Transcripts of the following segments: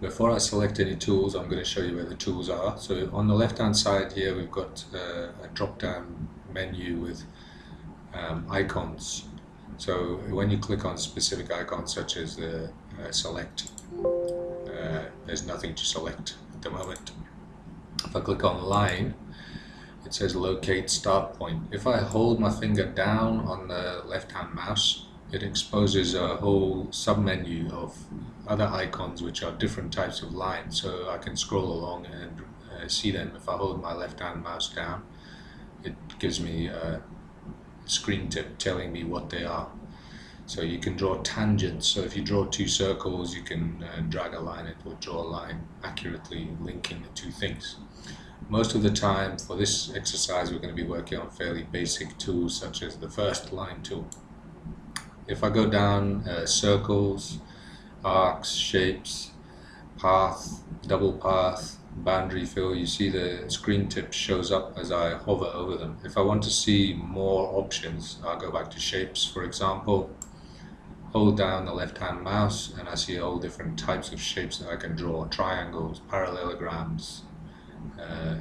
Before I select any tools, I'm going to show you where the tools are. So on the left hand side here we've got a drop down menu with icons. So when you click on specific icons such as the select, there's nothing to select at the moment. If I click on line, it says locate start point. If I hold my finger down on the left hand mouse, it exposes a whole submenu of other icons which are different types of lines, so I can scroll along and see them. If I hold my left hand mouse down, it gives me a screen tip telling me what they are. So you can draw tangents, so if you draw two circles you can drag a line, it will draw a line accurately linking the two things. Most of the time for this exercise we're going to be working on fairly basic tools such as the first line tool. If I go down circles, arcs, shapes, path, double path, boundary fill, you see the screen tip shows up as I hover over them. If I want to see more options, I'll go back to shapes, for example, hold down the left hand mouse and I see all different types of shapes that I can draw: triangles, parallelograms,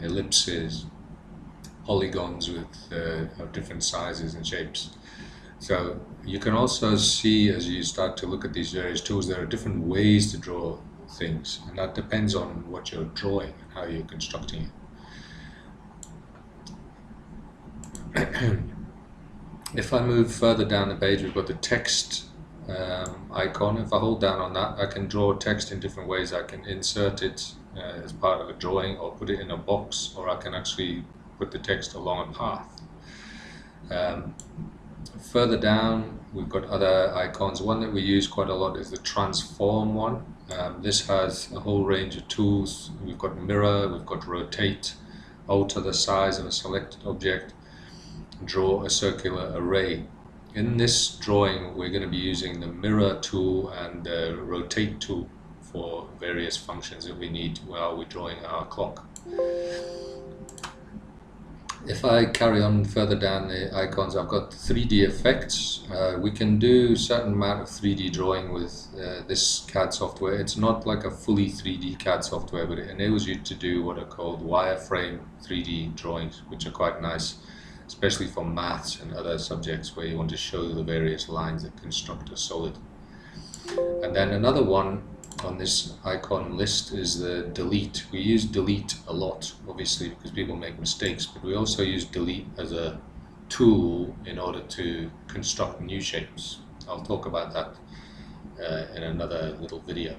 ellipses, polygons with of different sizes and shapes. So you can also see, as you start to look at these various tools, there are different ways to draw things, and that depends on what you're drawing and how you're constructing it. If I move further down the page, we've got the text icon. If I hold down on that, I can draw text in different ways. I can insert it as part of a drawing, or put it in a box, or I can actually put the text along a path. Further down we've got other icons. One that we use quite a lot is the transform one. This has a whole range of tools. We've got mirror, we've got rotate, alter the size of a selected object, draw a circular array. In this drawing we're going to be using the mirror tool and the rotate tool for various functions that we need while we're drawing our clock. If I carry on further down the icons, I've got 3D effects. We can do a certain amount of 3D drawing with this CAD software. It's not like a fully 3D CAD software, but it enables you to do what are called wireframe 3D drawings, which are quite nice, especially for maths and other subjects where you want to show the various lines that construct a solid. And then another one on this icon list is the delete. We use delete a lot, obviously, because people make mistakes, but we also use delete as a tool in order to construct new shapes. I'll talk about that in another little video.